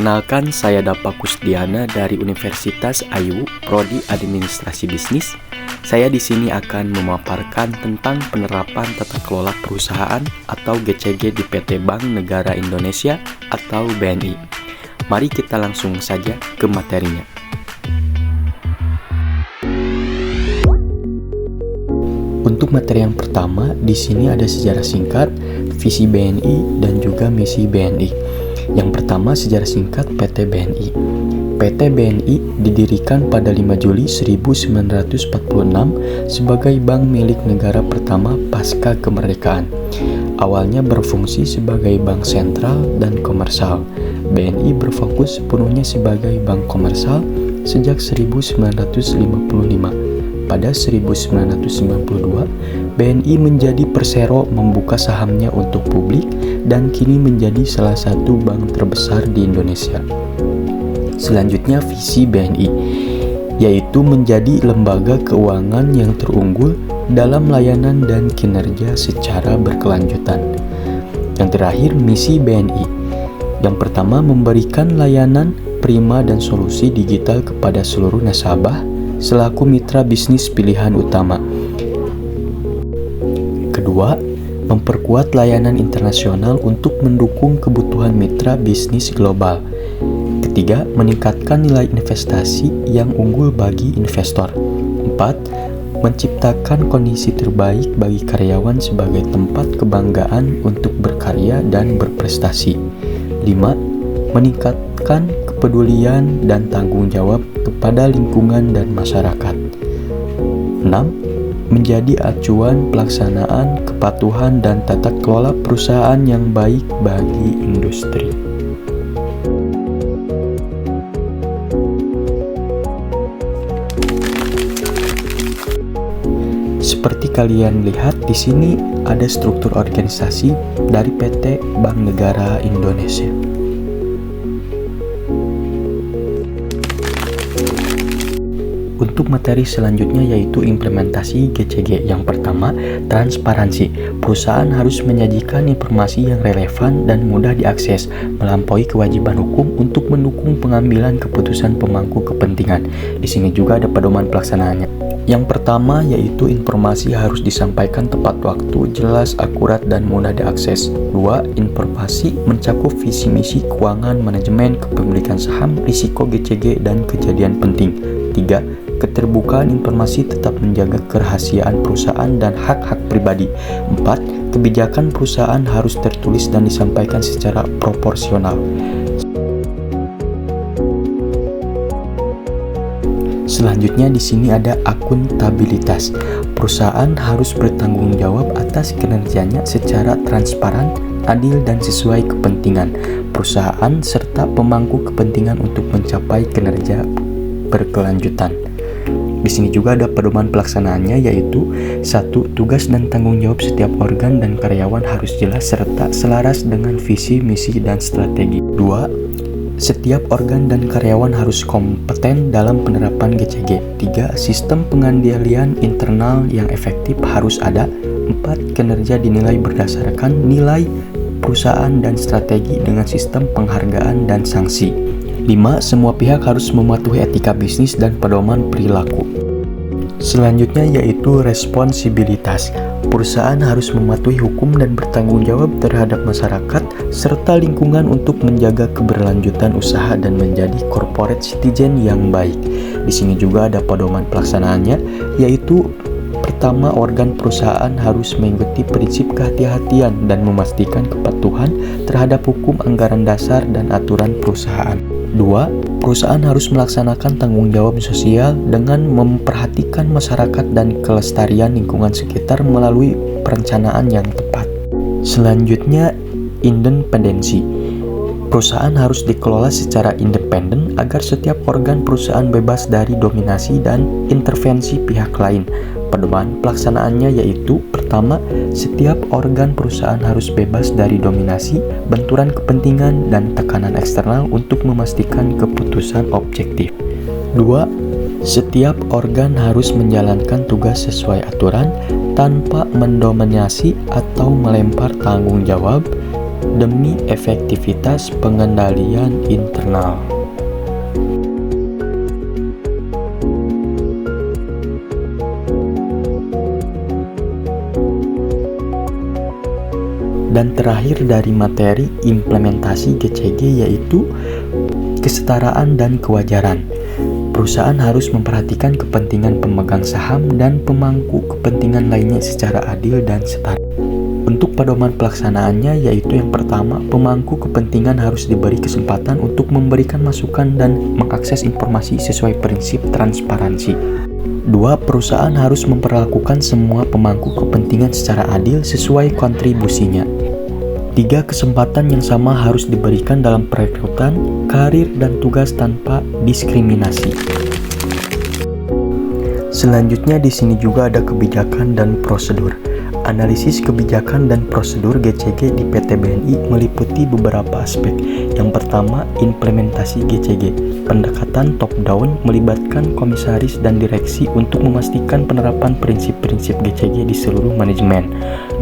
Perkenalkan, saya Dapa Kusdiana dari Universitas Ayu, Prodi Administrasi Bisnis. Saya di sini akan memaparkan tentang penerapan tata kelola perusahaan atau GCG di PT Bank Negara Indonesia atau BNI. Mari kita langsung saja ke materinya. Untuk materi yang pertama, di sini ada sejarah singkat, visi BNI dan juga misi BNI. Yang pertama, sejarah singkat PT BNI. PT BNI didirikan pada 5 Juli 1946 sebagai bank milik negara pertama pasca kemerdekaan. Awalnya berfungsi sebagai bank sentral dan komersial. BNI berfokus sepenuhnya sebagai bank komersial sejak 1955. Pada 1992, BNI menjadi persero membuka sahamnya untuk publik dan kini menjadi salah satu bank terbesar di Indonesia. Selanjutnya, visi BNI, yaitu menjadi lembaga keuangan yang terunggul dalam layanan dan kinerja secara berkelanjutan. Yang terakhir, misi BNI. Yang pertama, memberikan layanan prima dan solusi digital kepada seluruh nasabah selaku mitra bisnis pilihan utama. Kedua, memperkuat layanan internasional untuk mendukung kebutuhan mitra bisnis global. Ketiga, meningkatkan nilai investasi yang unggul bagi investor. Empat, menciptakan kondisi terbaik bagi karyawan sebagai tempat kebanggaan untuk berkarya dan berprestasi. Lima, meningkatkan kepedulian dan tanggung jawab kepada lingkungan dan masyarakat. 6. Menjadi acuan pelaksanaan kepatuhan dan tata kelola perusahaan yang baik bagi industri. Seperti kalian lihat di sini ada struktur organisasi dari PT Bank Negara Indonesia. Untuk materi selanjutnya yaitu implementasi GCG. Yang pertama, transparansi. Perusahaan harus menyajikan informasi yang relevan dan mudah diakses, melampaui kewajiban hukum untuk mendukung pengambilan keputusan pemangku kepentingan. Di sini juga ada pedoman pelaksanaannya. Yang pertama yaitu informasi harus disampaikan tepat waktu, jelas, akurat, dan mudah diakses. 2. Informasi mencakup visi misi keuangan, manajemen, kepemilikan saham, risiko GCG, dan kejadian penting. 3. Keterbukaan informasi tetap menjaga kerahasiaan perusahaan dan hak-hak pribadi. 4. Kebijakan perusahaan harus tertulis dan disampaikan secara proporsional. Selanjutnya di sini ada akuntabilitas. Perusahaan harus bertanggung jawab atas kinerjanya secara transparan, adil, dan sesuai kepentingan perusahaan serta pemangku kepentingan untuk mencapai kinerja berkelanjutan. Di sini juga ada pedoman pelaksanaannya yaitu 1. Tugas dan tanggung jawab setiap organ dan karyawan harus jelas serta selaras dengan visi, misi, dan strategi. 2. Setiap organ dan karyawan harus kompeten dalam penerapan GCG. 3. Sistem pengendalian internal yang efektif harus ada. 4. Kinerja dinilai berdasarkan nilai perusahaan dan strategi dengan sistem penghargaan dan sanksi. 5. Semua pihak harus mematuhi etika bisnis dan pedoman perilaku. Selanjutnya yaitu responsibilitas. Perusahaan harus mematuhi hukum dan bertanggung jawab terhadap masyarakat serta lingkungan untuk menjaga keberlanjutan usaha dan menjadi corporate citizen yang baik. Di sini juga ada pedoman pelaksanaannya yaitu pertama, organ perusahaan harus mengikuti prinsip kehati-hatian dan memastikan kepatuhan terhadap hukum, anggaran dasar, dan aturan perusahaan. 2. Perusahaan harus melaksanakan tanggung jawab sosial dengan memperhatikan masyarakat dan kelestarian lingkungan sekitar melalui perencanaan yang tepat. Selanjutnya, independensi. Perusahaan harus dikelola secara independen agar setiap organ perusahaan bebas dari dominasi dan intervensi pihak lain. Pedoman pelaksanaannya yaitu pertama, setiap organ perusahaan harus bebas dari dominasi, benturan kepentingan, dan tekanan eksternal untuk memastikan keputusan objektif. 2. Setiap organ harus menjalankan tugas sesuai aturan tanpa mendominasi atau melempar tanggung jawab demi efektivitas pengendalian internal. Dan terakhir dari materi implementasi GCG yaitu kesetaraan dan kewajaran. Perusahaan harus memperhatikan kepentingan pemegang saham dan pemangku kepentingan lainnya secara adil dan setara. Untuk pedoman pelaksanaannya yaitu yang pertama, pemangku kepentingan harus diberi kesempatan untuk memberikan masukan dan mengakses informasi sesuai prinsip transparansi. 2. Perusahaan harus memperlakukan semua pemangku kepentingan secara adil sesuai kontribusinya. 3. Kesempatan yang sama harus diberikan dalam perekrutan, karir, dan tugas tanpa diskriminasi. Selanjutnya di sini juga ada kebijakan dan prosedur. Analisis kebijakan dan prosedur GCG di PT BNI meliputi beberapa aspek. Yang pertama, implementasi GCG. Pendekatan top-down melibatkan komisaris dan direksi untuk memastikan penerapan prinsip-prinsip GCG di seluruh manajemen.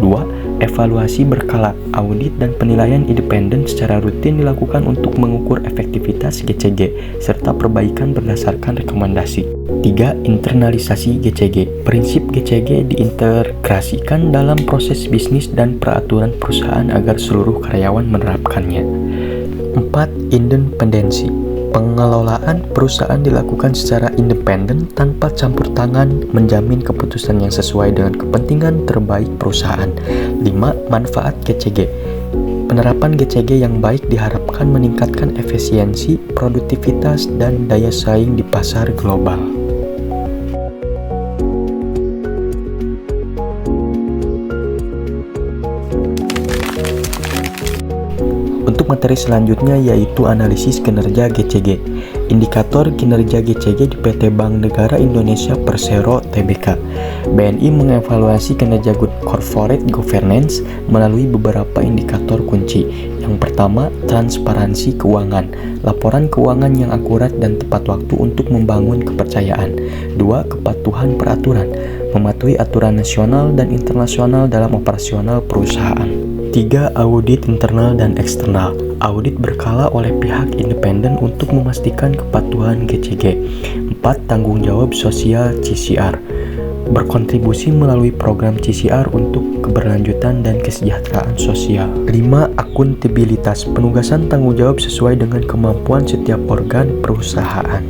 2. Evaluasi berkala, audit dan penilaian independen secara rutin dilakukan untuk mengukur efektivitas GCG, serta perbaikan berdasarkan rekomendasi. 3. Internalisasi GCG. Prinsip GCG diintegrasikan dalam proses bisnis dan peraturan perusahaan agar seluruh karyawan menerapkannya. 4. Independensi. Pengelolaan perusahaan dilakukan secara independen tanpa campur tangan, menjamin keputusan yang sesuai dengan kepentingan terbaik perusahaan. 5. Manfaat GCG. Penerapan GCG yang baik diharapkan meningkatkan efisiensi, produktivitas, dan daya saing di pasar global. Untuk materi selanjutnya yaitu analisis kinerja GCG. Indikator kinerja GCG di PT Bank Negara Indonesia Persero Tbk. BNI mengevaluasi kinerja good corporate governance melalui beberapa indikator kunci. Yang pertama, transparansi keuangan. Laporan keuangan yang akurat dan tepat waktu untuk membangun kepercayaan. 2. Kepatuhan peraturan. Mematuhi aturan nasional dan internasional dalam operasional perusahaan. 3. Audit internal dan eksternal. Audit berkala oleh pihak independen untuk memastikan kepatuhan GCG. 4. Tanggung jawab sosial CSR. Berkontribusi melalui program CSR untuk keberlanjutan dan kesejahteraan sosial. 5. Akuntabilitas. Penugasan tanggung jawab sesuai dengan kemampuan setiap organ perusahaan.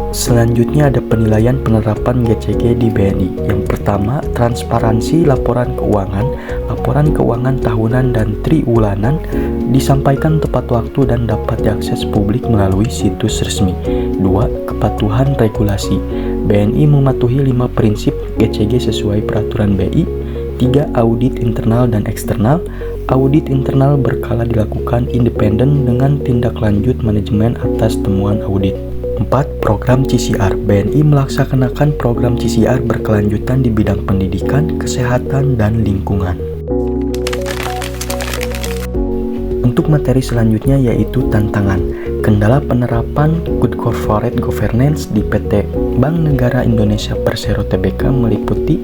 Selanjutnya ada penilaian penerapan GCG di BNI. Yang pertama, transparansi laporan keuangan. Laporan keuangan tahunan dan triwulan disampaikan tepat waktu dan dapat diakses publik melalui situs resmi. 2. Kepatuhan regulasi. BNI mematuhi 5 prinsip GCG sesuai peraturan BI. 3. Audit internal dan eksternal. Audit internal berkala dilakukan independen dengan tindak lanjut manajemen atas temuan audit. 4. Program CSR. BNI melaksanakan program CSR berkelanjutan di bidang pendidikan, kesehatan, dan lingkungan. Untuk materi selanjutnya yaitu tantangan. Kendala penerapan Good Corporate Governance di PT Bank Negara Indonesia Persero Tbk meliputi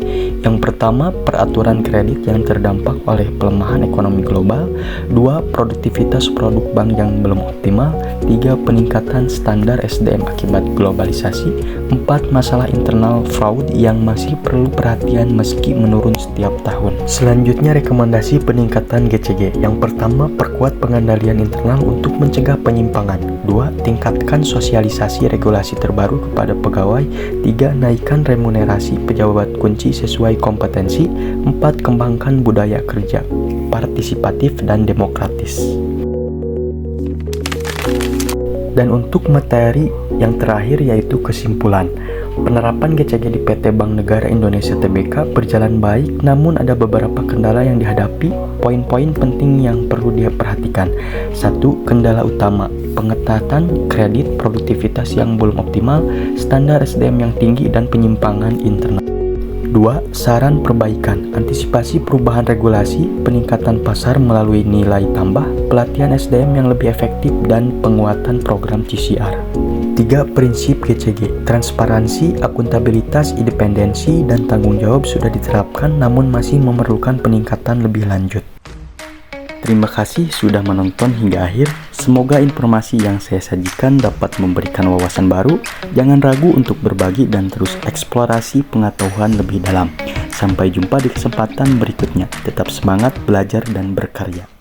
yang pertama, peraturan kredit yang terdampak oleh pelemahan ekonomi global. 2. Produktivitas produk bank yang belum optimal. 3. Peningkatan standar SDM akibat globalisasi. 4. Masalah internal fraud yang masih perlu perhatian meski menurun setiap tahun. Selanjutnya rekomendasi peningkatan GCG. Yang pertama, perkuat pengendalian internal untuk mencegah penyimpangan. 2. Tingkatkan sosialisasi regulasi terbaru kepada pegawai. 3. Naikkan remunerasi pejabat kunci sesuai kompetensi. 4. Kembangkan budaya kerja partisipatif dan demokratis. Dan untuk materi yang terakhir yaitu kesimpulan. Penerapan GCG di PT Bank Negara Indonesia Tbk berjalan baik, namun ada beberapa kendala yang dihadapi. Poin-poin penting yang perlu diperhatikan. 1. Kendala utama, pengetatan kredit, produktivitas yang belum optimal, standar SDM yang tinggi, dan penyimpangan internal. 2. Saran perbaikan, antisipasi perubahan regulasi, peningkatan pasar melalui nilai tambah, pelatihan SDM yang lebih efektif, dan penguatan program CCR. 3. Prinsip GCG, transparansi, akuntabilitas, independensi, dan tanggung jawab sudah diterapkan namun masih memerlukan peningkatan lebih lanjut. Terima kasih sudah menonton hingga akhir. Semoga informasi yang saya sajikan dapat memberikan wawasan baru. Jangan ragu untuk berbagi dan terus eksplorasi pengetahuan lebih dalam. Sampai jumpa di kesempatan berikutnya. Tetap semangat belajar dan berkarya.